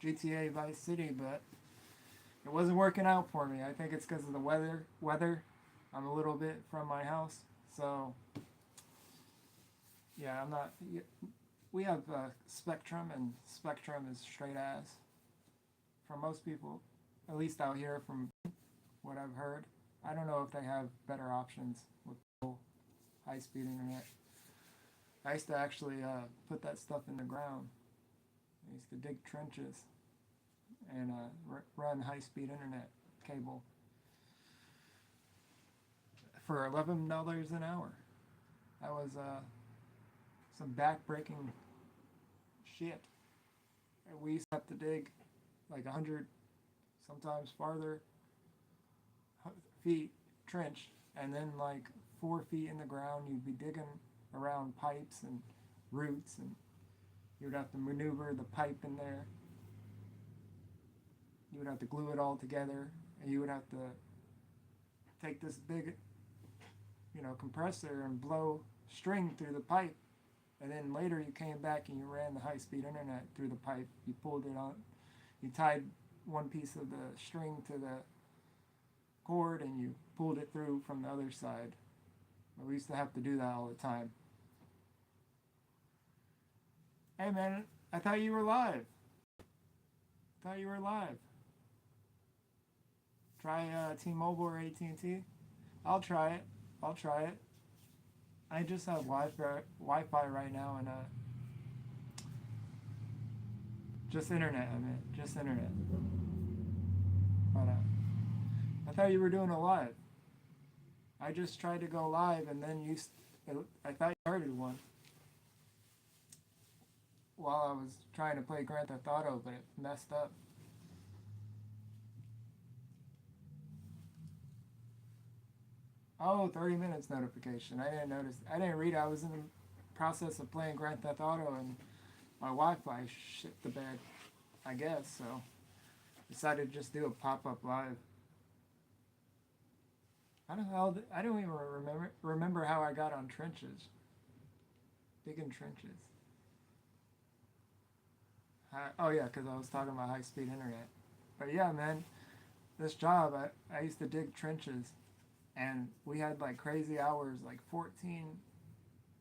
GTA Vice City, but it wasn't working out for me. I think it's because of the weather. I'm a little bit from my house, so yeah, I'm not. We have Spectrum, and Spectrum is straight ass for most people, at least out here from what I've heard. I don't know if they have better options with high speed internet. I used to actually put that stuff in the ground. I used to dig trenches and run high speed internet cable for $11 an hour. That was some back-breaking shit. And we used to have to dig like 100, sometimes farther, feet trench, and then like 4 feet in the ground, you'd be digging around pipes and roots, and you would have to maneuver the pipe in there. You would have to glue it all together, and you would have to take this big, compressor and blow string through the pipe. And then later you came back and you ran the high-speed internet through the pipe. You pulled it on, you tied one piece of the string to the cord and you pulled it through from the other side. We used to have to do that all the time. Hey man, I thought you were live. Try T-Mobile or AT&T. I'll try it. I just have Wi-Fi right now, and just internet. Just internet. But I thought you were doing a live. I just tried to go live, and then I thought you started one while I was trying to play Grand Theft Auto, but it messed up. Oh, 30 minutes notification. I didn't notice. I didn't read it. I was in the process of playing Grand Theft Auto and my Wi-Fi shit the bed, I guess, so decided to just do a pop-up live. I don't even remember how I got on trenches. Digging trenches. Oh yeah, because I was talking about high-speed internet. But yeah, man, this job, I used to dig trenches. And we had like crazy hours, like 14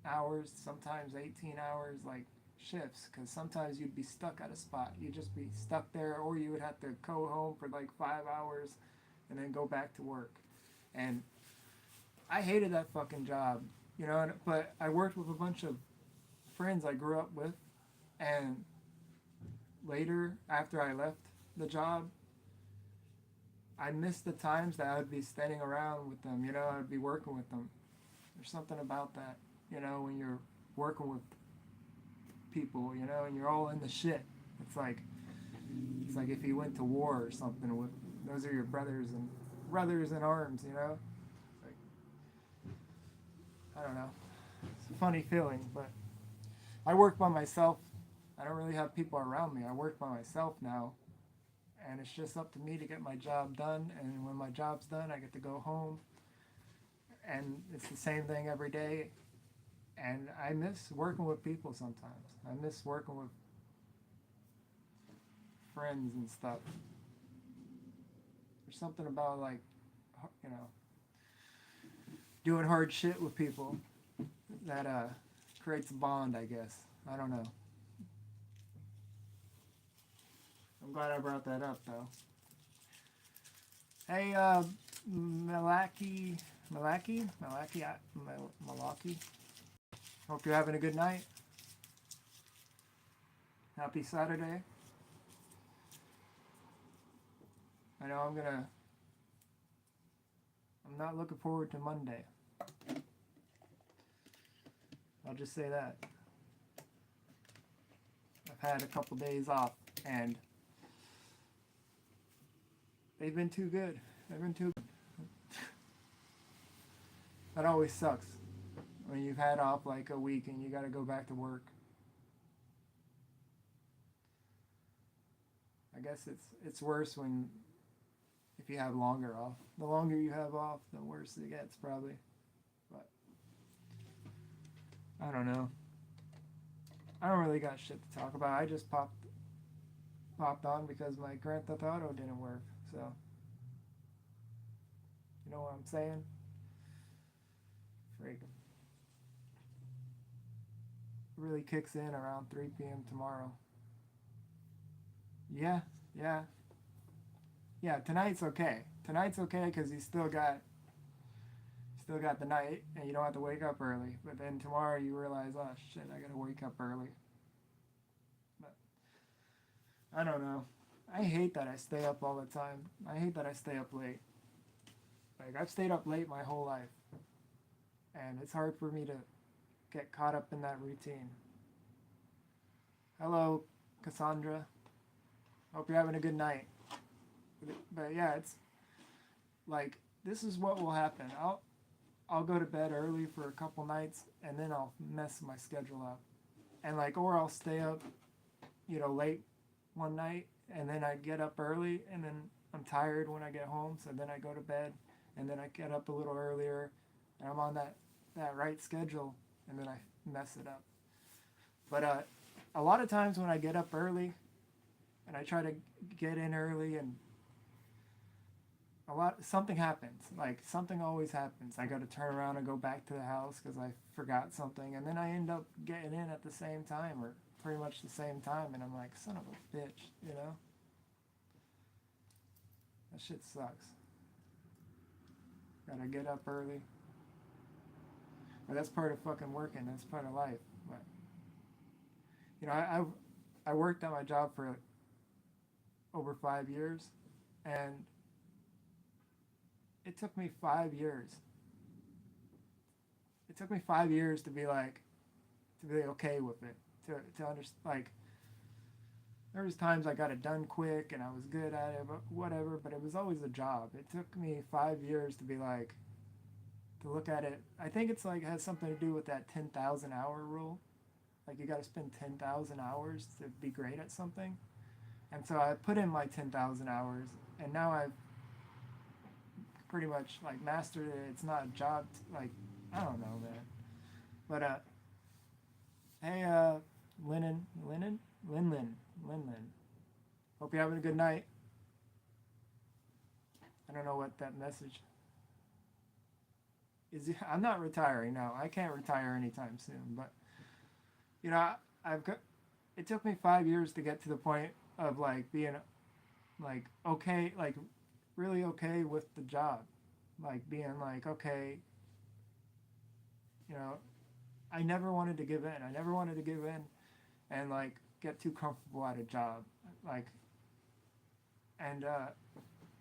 hours, sometimes 18 hours, like shifts. Because sometimes you'd be stuck at a spot. You'd just be stuck there, or you would have to go home for like 5 hours and then go back to work. And I hated that fucking job, but I worked with a bunch of friends I grew up with. And later, after I left the job, I missed the times that I would be standing around with them, I'd be working with them. There's something about that, when you're working with people, and you're all in the shit. It's like if you went to war or something with, those are your brothers in arms, It's like, I don't know. It's a funny feeling, but I work by myself. I don't really have people around me. I work by myself now. And it's just up to me to get my job done, and when my job's done, I get to go home, and it's the same thing every day, and I miss working with people sometimes. I miss working with friends and stuff. There's something about, like, doing hard shit with people that creates a bond, I guess. I don't know. I'm glad I brought that up, though. Hey, Malaki. Hope you're having a good night. Happy Saturday. I know I'm not looking forward to Monday. I'll just say that. I've had a couple days off, and they've been too good. That always sucks when you've had off like a week and you got to go back to work. I guess it's worse if you have longer off. The longer you have off, the worse it gets probably. But I don't know. I don't really got shit to talk about. I just popped popped on because my Grand Theft Auto didn't work. So, you know what I'm saying? Freak. Really kicks in around 3 p.m. tomorrow. Yeah, yeah, yeah. Tonight's okay. Tonight's okay because you still got the night and you don't have to wake up early. But then tomorrow you realize, oh shit, I gotta wake up early. But I don't know. I hate that I stay up all the time. I hate that I stay up late. Like I've stayed up late my whole life, and it's hard for me to get caught up in that routine. Hello, Cassandra. Hope you're having a good night. But yeah, it's like this is what will happen. I'll go to bed early for a couple nights, and then I'll mess my schedule up, and like or I'll stay up, late one night, and then I get up early, and then I'm tired when I get home, so then I go to bed, and then I get up a little earlier, and I'm on that right schedule, and then I mess it up. But a lot of times when I get up early and I try to get in early and something happens, like something always happens. I got to turn around and go back to the house because I forgot something, and then I end up getting in at the same time or pretty much the same time, and I'm like, son of a bitch. That shit sucks. Gotta get up early, but that's part of fucking working. That's part of life. But I worked at my job for over 5 years, and it took me 5 years. It took me 5 years to be okay with it. To understand, like, there was times I got it done quick and I was good at it, but whatever. But it was always a job. It took me 5 years to be like to look at it. I think it's like has something to do with that 10,000 hour rule. Like you got to spend 10,000 hours to be great at something. And so I put in my 10,000 hours, and now I've pretty much like mastered it. It's not a job. Like I don't know, man. But hey, Lin. Hope you're having a good night. I don't know what that message is. I'm not retiring. No, I can't retire anytime soon. But you know, I've got. It took me 5 years to get to the point of like being like okay, like really okay with the job, like being like okay, you know, I never wanted to give in. I never wanted to give in and like get too comfortable at a job, like, and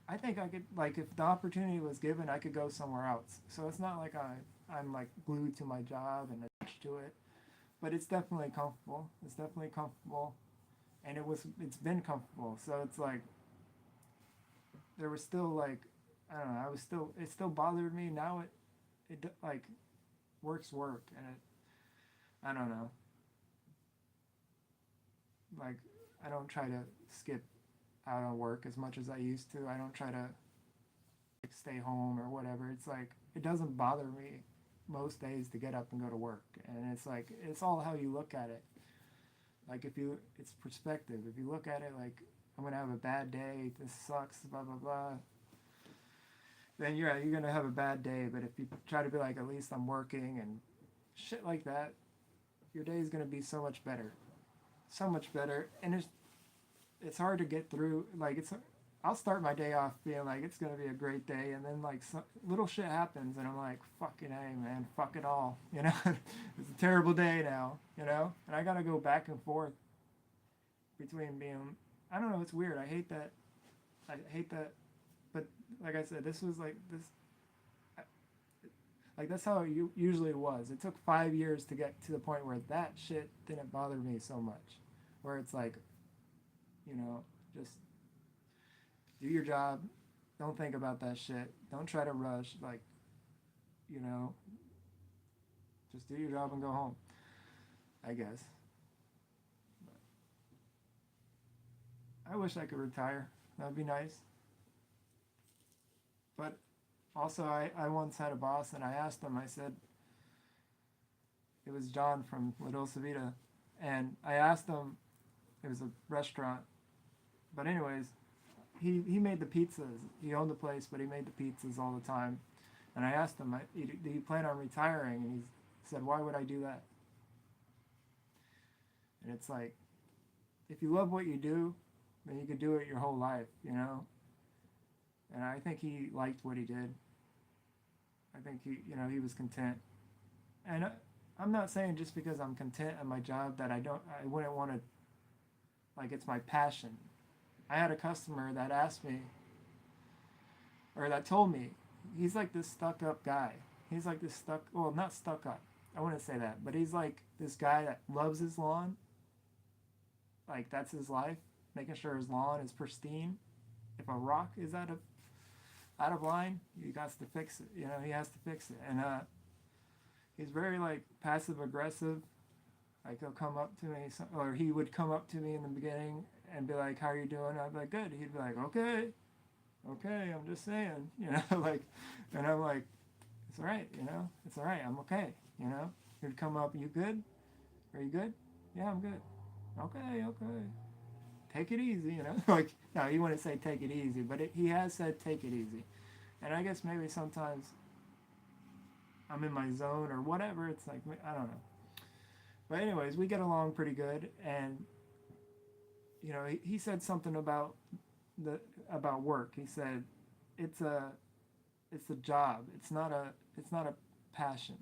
I think I could like if the opportunity was given, I could go somewhere else. So it's not like I'm like glued to my job and attached to it, but it's definitely comfortable. It's definitely comfortable, and it's been comfortable. So it's like there was still like I don't know. It still bothered me. Now it like work, and I don't know. Like I don't try to skip out on work as much as I used to. I don't try to like stay home or whatever. It's like it doesn't bother me most days to get up and go to work, and it's like it's all how you look at it. Like it's perspective. If you look at it like I'm gonna have a bad day, this sucks, blah blah blah, then you're gonna have a bad day. But if you try to be like at least I'm working and shit like that, your day is gonna be so much better, and it's hard to get through. Like I'll start my day off being like it's gonna be a great day, and then like some little shit happens, and I'm like fucking hey man, fuck it all, it's a terrible day now, and I gotta go back and forth between being I don't know, it's weird. I hate that, but like I said, this was like this. Like that's how it usually was. It took 5 years to get to the point where that shit didn't bother me so much. Where it's like, you know, just do your job. Don't think about that shit. Don't try to rush. Like, you know, just do your job and go home. I guess. I wish I could retire. That would be nice. But also, I once had a boss, and I asked him. I said it was John from La Dolce Vita, and I asked him. It was a restaurant, But anyways, he made the pizzas. He owned the place, but he made the pizzas all the time. And I asked him, do you plan on retiring? And he said, why would I do that? And it's like, if you love what you do, then you could do it your whole life, you know? And I think he liked what he did. I think he was content. And I'm not saying just because I'm content at my job that I wouldn't want to, like, it's my passion. I had a customer that asked me, or that told me, he's like this stuck up guy. He's like this well, not stuck up. I wouldn't say that, but he's like this guy that loves his lawn. Like, that's his life, making sure his lawn is pristine. If a rock is out of line, he has to fix it. You know, he has to fix it. And he's very like passive aggressive. Like, he'll come up to me, or he would come up to me in the beginning and be like, "How are you doing?" I'd be like, "Good." He'd be like, "Okay, okay, I'm just saying," you know, like, and I'm like, "It's all right, you know, it's all right, I'm okay," you know. He'd come up, "You good? Are you good?" "Yeah, I'm good." "Okay, okay. Take it easy," you know. Like, no, he wouldn't say take it easy, but he has said take it easy. And I guess maybe sometimes I'm in my zone or whatever. It's like, I don't know. But anyways, we get along pretty good, and you know, he said something about about work. He said it's a job. It's not a passion.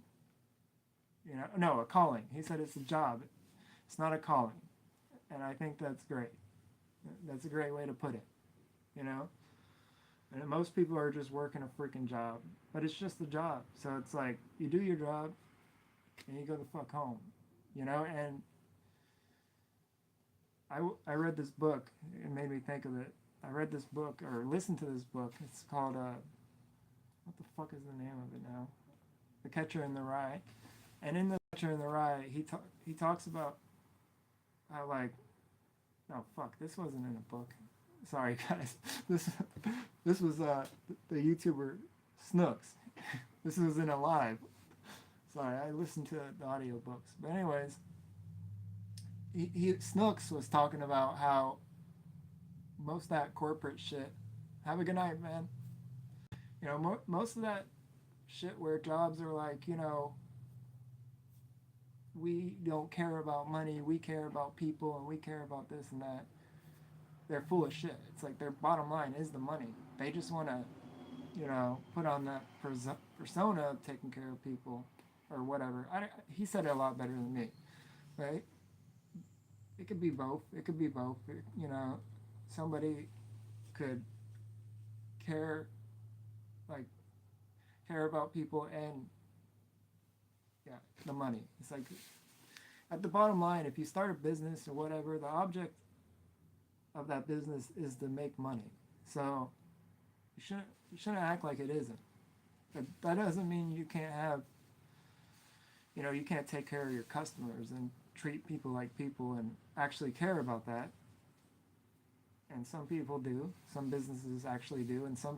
You know, no, a calling. He said it's a job. It's not a calling, and I think that's great. That's a great way to put it. You know, and most people are just working a freaking job, but it's just a job. So it's like you do your job, and you go the fuck home. You know, and I read this book. It made me think of it. I read this book or listened to this book. It's called what the fuck is the name of it now? The Catcher in the Rye. And in The Catcher in the Rye, he talks about how, like, no, fuck, this wasn't in a book. Sorry guys. This was the YouTuber Snooks. This was in a live. Sorry, I listened to the audiobooks. But anyways, Snooks was talking about how most of that corporate shit. Have a good night, man. You know, most of that shit where jobs are like, you know, we don't care about money, we care about people, and we care about this and that. They're full of shit. It's like their bottom line is the money. They just want to, you know, put on that persona of taking care of people or whatever. He said it a lot better than me, right? It could be both. It could be both. You know, somebody could care, like, care about people and, yeah, the money. It's like, at the bottom line, if you start a business or whatever, the object of that business is to make money. So you shouldn't act like it isn't. But that doesn't mean you can't have, you know, you can't take care of your customers and treat people like people and actually care about that. And some people do. Some businesses actually do. And some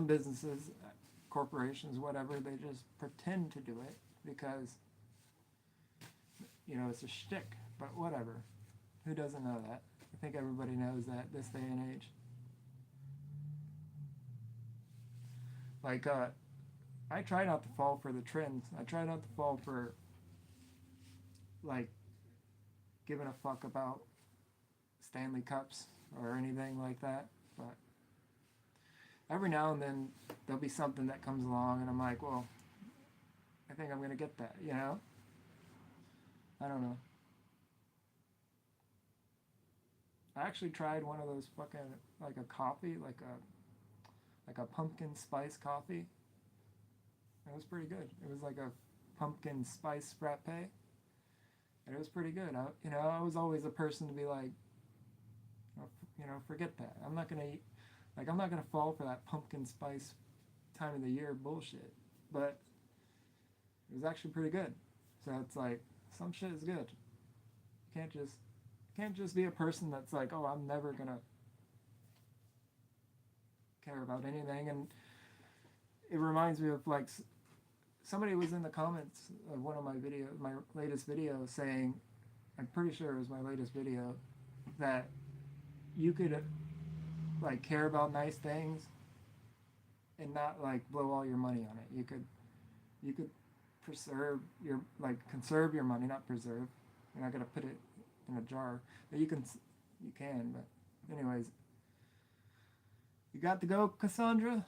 businesses, corporations, whatever, they just pretend to do it because, you know, it's a shtick. But whatever. Who doesn't know that? I think everybody knows that this day and age. Like, I try not to fall for the trends. I try not to fall for, like, giving a fuck about Stanley Cups or anything like that. But every now and then there'll be something that comes along and I'm like, well, I think I'm going to get that, you know? I don't know. I actually tried one of those fucking, like a coffee, like a pumpkin spice coffee. It was pretty good. It was like a pumpkin spice frappe, and it was pretty good. I was always a person to be like, you know, forget that. I'm not gonna eat, like, I'm not gonna fall for that pumpkin spice time of the year bullshit. But it was actually pretty good. So it's like, some shit is good. You can't just be a person that's like, oh, I'm never gonna care about anything. And it reminds me of, like, somebody was in the comments of one of my videos, my latest video, saying, I'm pretty sure it was my latest video, that you could like care about nice things and not like blow all your money on it. You could preserve your like conserve your money, not preserve. You're not gonna put it in a jar, but you can. But anyways, you got to go, Cassandra.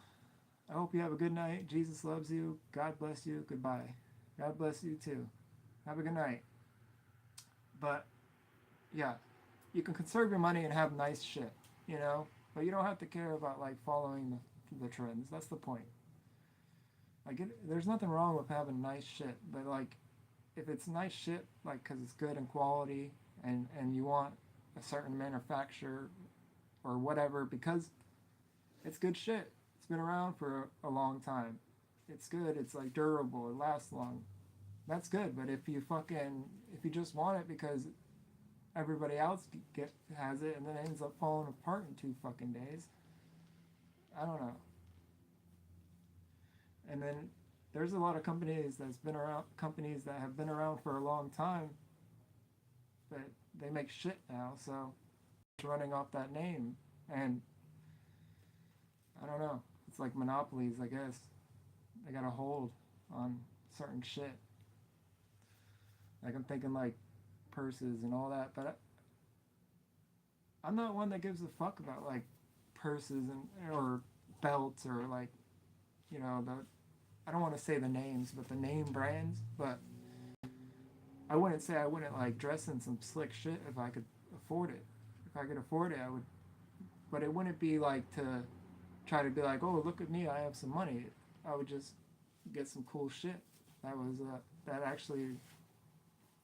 I hope you have a good night. Jesus loves you. God bless you. Goodbye. God bless you too. Have a good night. But yeah, you can conserve your money and have nice shit, you know. But you don't have to care about like following the trends. That's the point. Like, there's nothing wrong with having nice shit, but like, if it's nice shit, like, cause it's good in quality, and you want a certain manufacturer or whatever, because it's good shit. It's been around for a long time. It's good. It's like durable. It lasts long. That's good. But if you just want it because everybody else has it and then it ends up falling apart in 2 fucking days, I don't know. And then there's a lot of companies that have been around for a long time, but they make shit now, so it's running off that name. And I don't know. It's like monopolies, I guess. They got a hold on certain shit. Like, I'm thinking like purses and all that, but I'm not one that gives a fuck about like purses and or belts or like, you know, the I don't want to say the names, but the name brands. But I wouldn't say I wouldn't like dress in some slick shit if I could afford it. If I could afford it, I would. But it wouldn't be like to try to be like, oh, look at me, I have some money. I would just get some cool shit that actually,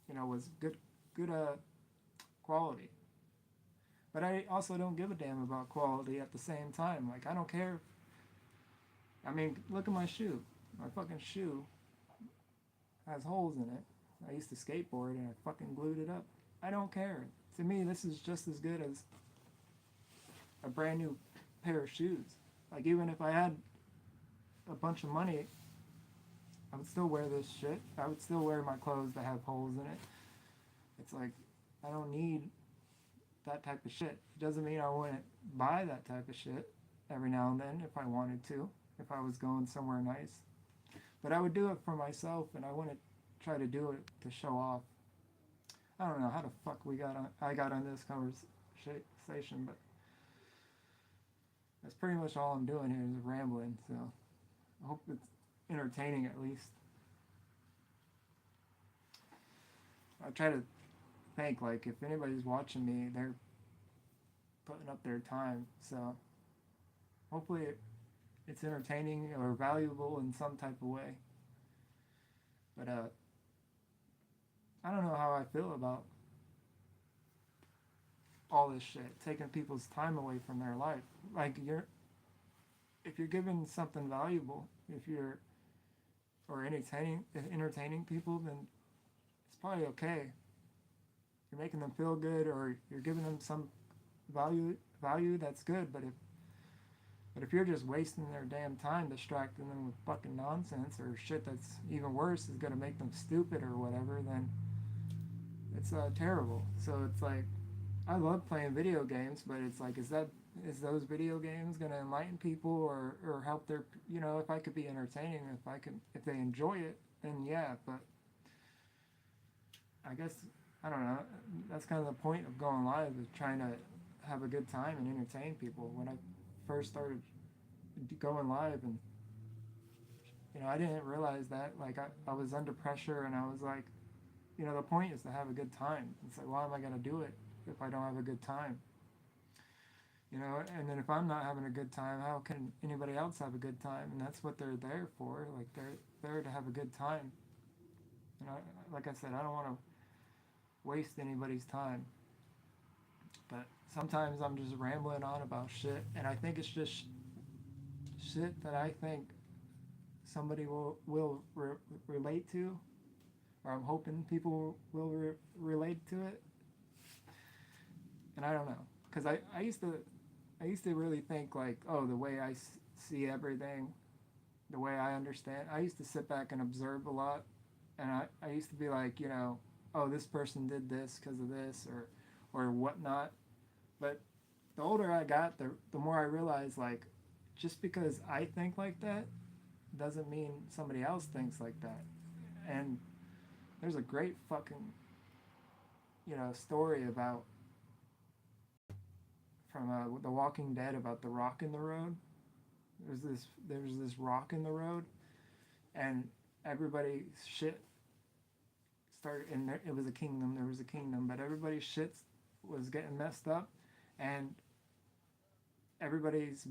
you know, was good quality. But I also don't give a damn about quality at the same time. Like, I don't care. I mean, look at my shoe. My fucking shoe has holes in it. I used to skateboard and I fucking glued it up. I don't care. To me, this is just as good as a brand new pair of shoes. Like, even if I had a bunch of money, I would still wear this shit. I would still wear my clothes that have holes in it. It's like, I don't need that type of shit. It doesn't mean I wouldn't buy that type of shit every now and then if I wanted to, if I was going somewhere nice. But I would do it for myself, and I wouldn't try to do it to show off. I don't know how the fuck I got on this conversation, but that's pretty much all I'm doing here is rambling. So I hope it's entertaining at least. I try to think like if anybody's watching me, they're putting up their time. So hopefully it's entertaining or valuable in some type of way. But I don't know how I feel about all this shit, taking people's time away from their life. Like, if you're giving something valuable, if you're or entertaining people, then it's probably okay. You're making them feel good, or you're giving them some value that's good. But if you're just wasting their damn time, distracting them with fucking nonsense or shit that's even worse is gonna make them stupid or whatever, then it's terrible. So it's like, I love playing video games, but it's like, is those video games gonna enlighten people or help their, you know, if I could be entertaining, if they enjoy it, then yeah. But I guess, I don't know. That's kind of the point of going live, is trying to have a good time and entertain people. When I first started going live, and you know, I didn't realize that. Like, I was under pressure, and I was like, you know, the point is to have a good time. It's like, why am I gonna do it if I don't have a good time? You know, and then if I'm not having a good time, how can anybody else have a good time? And that's what they're there for. Like, they're there to have a good time. And like I said, I don't want to waste anybody's time. But sometimes I'm just rambling on about shit, and I think it's just shit that I think somebody will relate to, or I'm hoping people will relate to it. And I don't know, because I used to really think like, oh, the way I see everything, the way I understand. I used to sit back and observe a lot, and I used to be like, you know, oh, this person did this because of this or whatnot. But the older I got, the more I realized, like, just because I think like that doesn't mean somebody else thinks like that. And there's a great fucking, story about from The Walking Dead about the rock in the road. There's this rock in the road, and everybody shit started. And it was a kingdom. There was a kingdom, but everybody's shit was getting messed up, and everybody's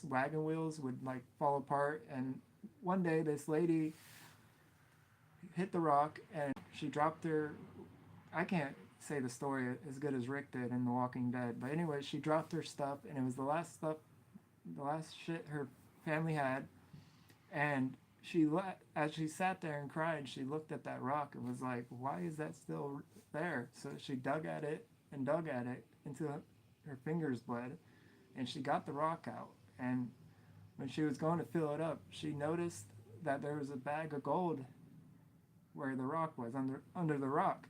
wagon wheels, would like fall apart. And one day, this lady hit the rock, and she dropped her. I can't say the story as good as Rick did in The Walking Dead, but anyway, she dropped her stuff, and it was the last shit her family had. And as she sat there and cried, she looked at that rock and was like, "Why is that still there?" So she dug at it and dug at it until her fingers bled, and she got the rock out. And when she was going to fill it up, she noticed that there was a bag of gold where the rock was, under the rock.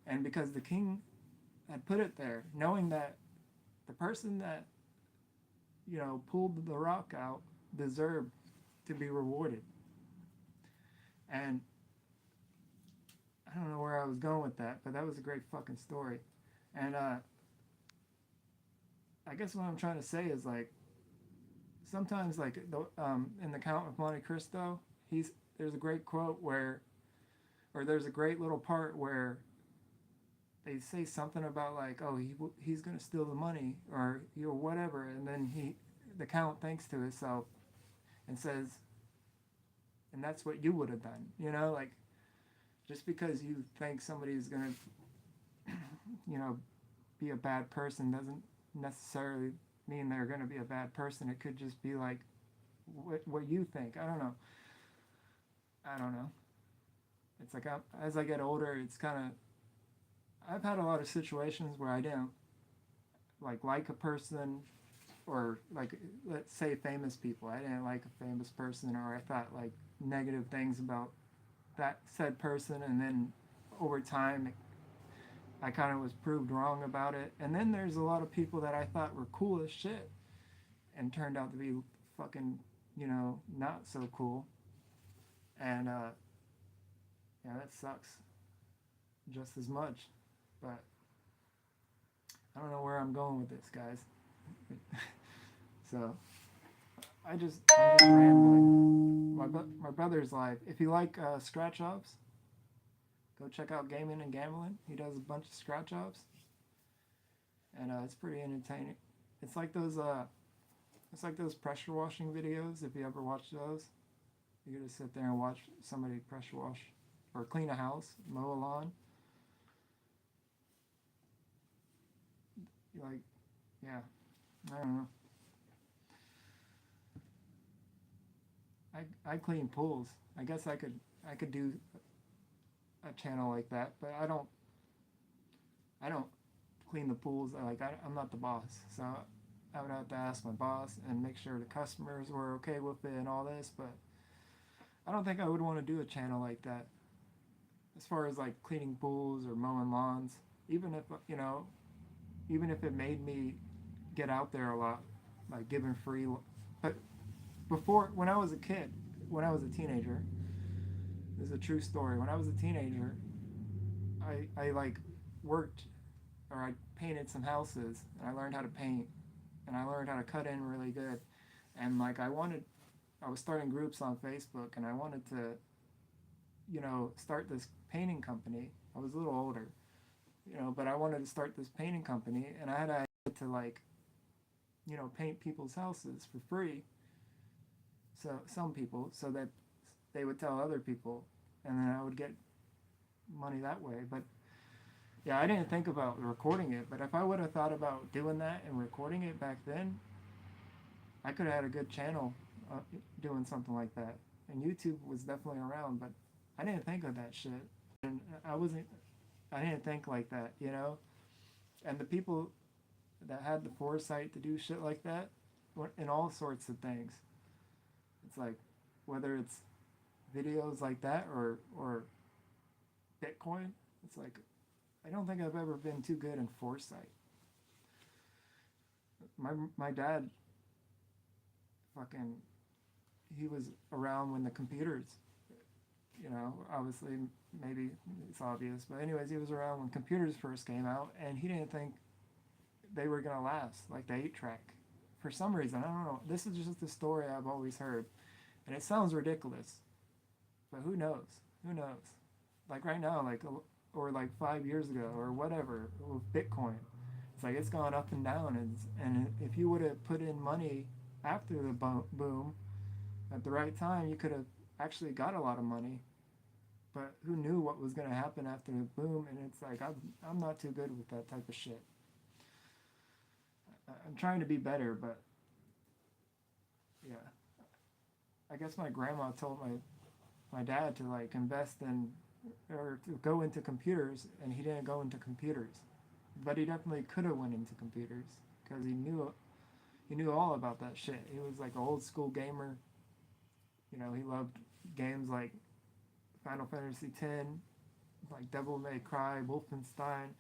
And because the king had put it there, knowing that the person that pulled the rock out deserved to be rewarded. And I don't know where I was going with that, but that was a great fucking story. And I guess what I'm trying to say is, like, sometimes, like, in The Count of Monte Cristo, there's a great quote or there's a great little part where they say something about, like, oh, he's gonna steal the money, or whatever, and then the count thinks to himself and says, and that's what you would have done, like, just because you think somebody's gonna be a bad person doesn't necessarily mean they're gonna be a bad person. It could just be like what you think. I don't know. It's like, as I get older, it's kind of, I've had a lot of situations where I didn't like a person, or, like, let's say famous people. I didn't like a famous person, or I thought, like, negative things about that said person, and then over time I kind of was proved wrong about it. And then there's a lot of people that I thought were cool as shit and turned out to be fucking, not so cool. And yeah, that sucks just as much. But I don't know where I'm going with this, guys. So I'm just rambling. My brother's live. If you like scratch offs, go check out Gaming and Gambling. He does a bunch of scratch offs, and it's pretty entertaining. It's like those pressure washing videos. If you ever watch those, you get to sit there and watch somebody pressure wash or clean a house, mow a lawn. Like, yeah, I don't know. I clean pools. I guess I could do a channel like that, but I don't clean the pools. Like, I'm not the boss, so I would have to ask my boss and make sure the customers were okay with it and all this. But I don't think I would want to do a channel like that, as far as, like, cleaning pools or mowing lawns. Even if it made me get out there a lot, like giving free. But before, when I was a teenager, this is a true story. When I was a teenager, I like worked, or I painted some houses, and I learned how to paint, and I learned how to cut in really good. And, like, I was starting groups on Facebook, and I wanted to, start this painting company. I was a little older, but I wanted to start this painting company, and I had to, like, paint people's houses for free. So some people, so that they would tell other people, and then I would get money that way. But yeah, I didn't think about recording it. But if I would have thought about doing that and recording it back then, I could have had a good channel doing something like that. And YouTube was definitely around, but I didn't think of that shit. And I didn't think like that, And the people that had the foresight to do shit like that, in all sorts of things. It's like, whether it's videos like that or Bitcoin, it's like, I don't think I've ever been too good in foresight. my dad fucking he was around when the computers, obviously maybe it's obvious, but anyways, he was around when computers first came out, and he didn't think they were gonna last like the 8 track. For some reason, I don't know. This is just the story I've always heard, and it sounds ridiculous, but who knows? Who knows? Like right now, or like 5 years ago, or whatever with Bitcoin, it's like it's gone up and down, and if you would have put in money after the boom at the right time, you could have actually got a lot of money. But who knew what was going to happen after the boom? And it's like I'm not too good with that type of shit. I'm trying to be better, but yeah, I guess my grandma told my dad to like invest in or to go into computers, and he didn't go into computers, but he definitely could have went into computers because he knew all about that shit. He was like an old school gamer. He loved games like Final Fantasy X, like Devil May Cry, Wolfenstein,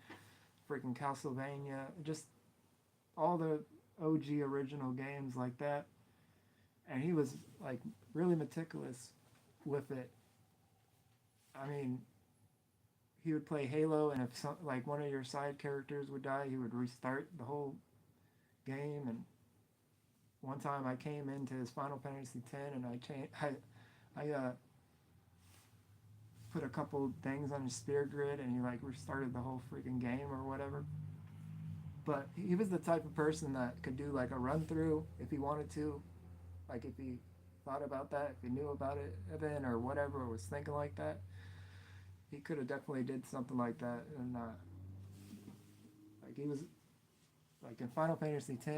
freaking Castlevania, just all the OG original games like that. And he was like really meticulous with it. I mean, he would play Halo, and if like one of your side characters would die, he would restart the whole game. And one time I came into his Final Fantasy X, and I put a couple things on his spear grid, and he like restarted the whole freaking game or whatever. But he was the type of person that could do like a run through if he wanted to, like if he thought about that, if he knew about it then or whatever, or was thinking like that. He could have definitely did something like that, and like he was like in Final Fantasy X,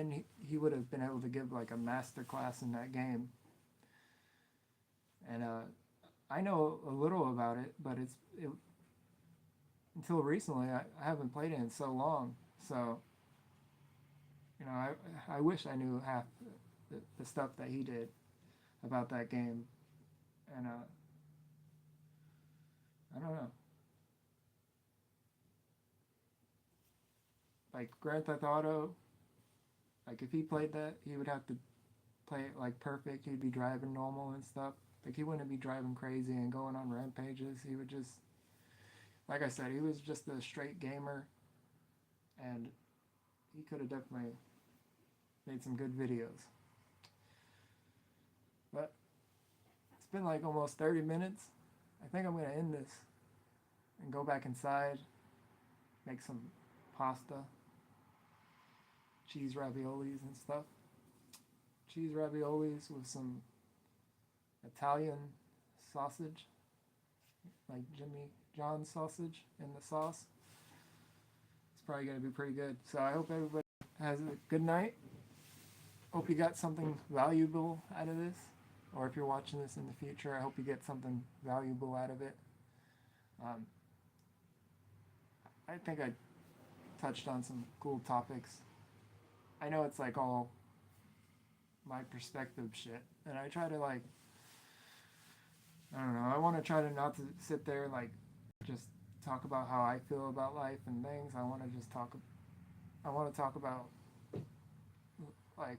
he would have been able to give like a master class in that game. And I know a little about it, but until recently I haven't played it in so long. So I wish I knew half the stuff that he did about that game, and I don't know. Like Grand Theft Auto, like if he played that, he would have to play it like perfect. He'd be driving normal and stuff. Like he wouldn't be driving crazy and going on rampages. He would just, like I said, he was just a straight gamer, and he could have definitely made some good videos. But it's been like almost 30 minutes. I think I'm gonna end this and go back inside, make some pasta, cheese raviolis and stuff. Cheese raviolis with some Italian sausage, like Jimmy John's sausage in the sauce. It's probably going to be pretty good. So I hope everybody has a good night. Hope you got something valuable out of this. Or if you're watching this in the future, I hope you get something valuable out of it. I think I touched on some cool topics. I know it's like all my perspective shit, and I try to like, I don't know, I want to try to not to sit there like just talk about how I feel about life and things. I want to talk about like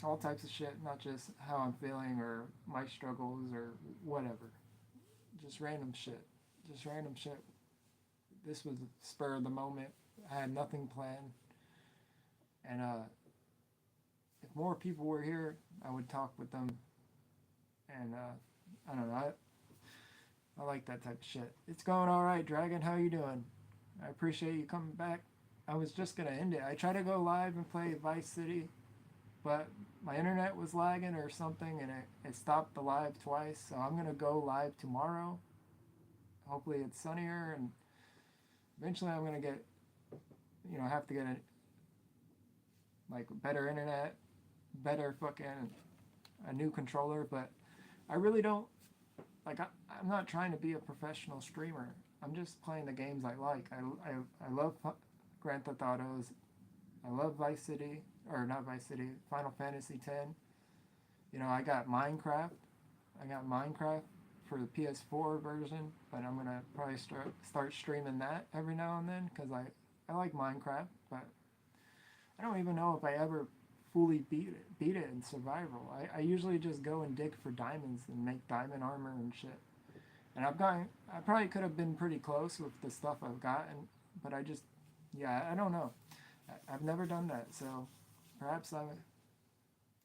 all types of shit, not just how I'm feeling or my struggles or whatever. Just random shit. Just random shit. This was spur of the moment. I had nothing planned. And if more people were here, I would talk with them. And I don't know. I like that type of shit. It's going all right, Dragon. How you doing? I appreciate you coming back. I was just gonna end it. I tried to go live and play Vice City, but my internet was lagging or something, and it stopped the live twice. So I'm gonna go live tomorrow. Hopefully it's sunnier, and eventually I'm gonna get, have to get like better internet, better fucking a new controller. But I really don't like. I'm not trying to be a professional streamer. I'm just playing the games I like. I love Grand Theft Autos. I love Vice City, or not Vice City, Final Fantasy X. I got Minecraft. I got Minecraft for the PS4 version, but I'm gonna probably start streaming that every now and then because I like Minecraft. But I don't even know if I ever fully beat it in survival. I usually just go and dig for diamonds and make diamond armor and shit. And I probably could have been pretty close with the stuff I've gotten, but I don't know. I've never done that, so perhaps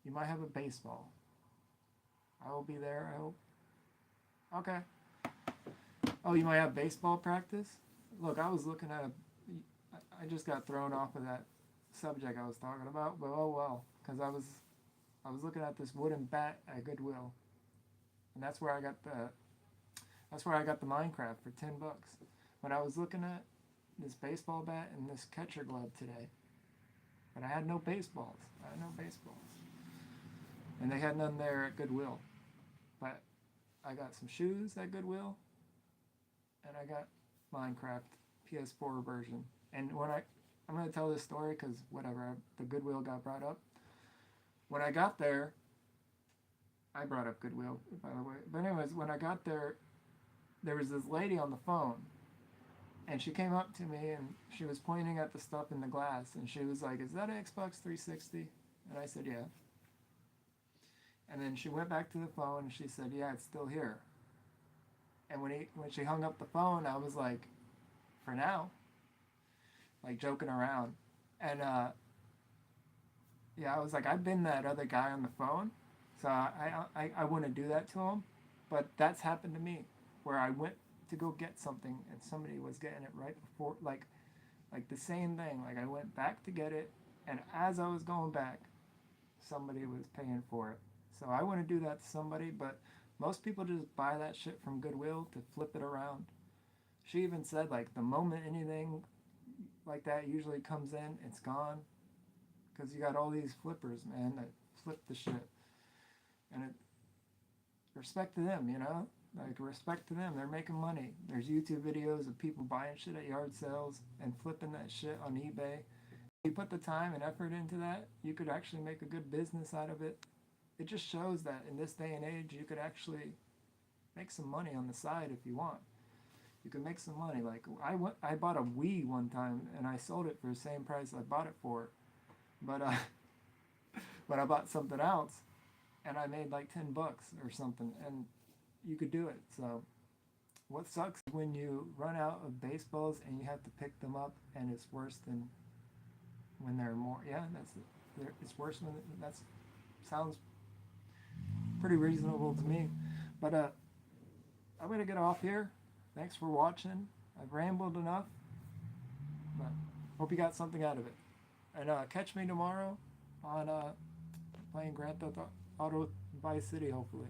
you might have a baseball. I will be there, I hope. Okay. Oh, you might have baseball practice? Look, I was looking at I just got thrown off of that subject I was talking about, but oh well, because I was looking at this wooden bat at Goodwill, and that's where I got the Minecraft for $10. But I was looking at this baseball bat and this catcher glove today, but I had no baseballs. And they had none there at Goodwill. But I got some shoes at Goodwill, and I got Minecraft PS4 version. And I'm gonna tell this story because whatever, the Goodwill got brought up. When I got there, I brought up Goodwill, by the way. But anyways, when I got there, there was this lady on the phone, and she came up to me and she was pointing at the stuff in the glass, and she was like, "Is that an Xbox 360?" And I said, "Yeah." And then she went back to the phone and she said, "Yeah, it's still here." And when she hung up the phone, I was like, "For now," like joking around. And yeah, I was like, I've been that other guy on the phone, so I wouldn't do that to him. But that's happened to me, where I went to go get something and somebody was getting it right before, like the same thing. Like I went back to get it, and as I was going back, somebody was paying for it. So I wouldn't do that to somebody, but most people just buy that shit from Goodwill to flip it around. She even said like the moment anything like that usually comes in, it's gone, because you got all these flippers, man, that flip the shit. And respect to them, you know? Like, respect to them. They're making money. There's YouTube videos of people buying shit at yard sales and flipping that shit on eBay. If you put the time and effort into that, you could actually make a good business out of it. It just shows that in this day and age, you could actually make some money on the side if you want. You can make some money. Like, I bought a Wii one time, and I sold it for the same price I bought it for. But, but I bought something else, and I made like $10 or something, and you could do it. So what sucks is when you run out of baseballs and you have to pick them up, and it's worse than when there are more. Yeah, it's worse when that sounds pretty reasonable to me. But I'm gonna get off here. Thanks for watching. I've rambled enough, but hope you got something out of it. And catch me tomorrow on playing Grand Theft Auto Vice City, hopefully.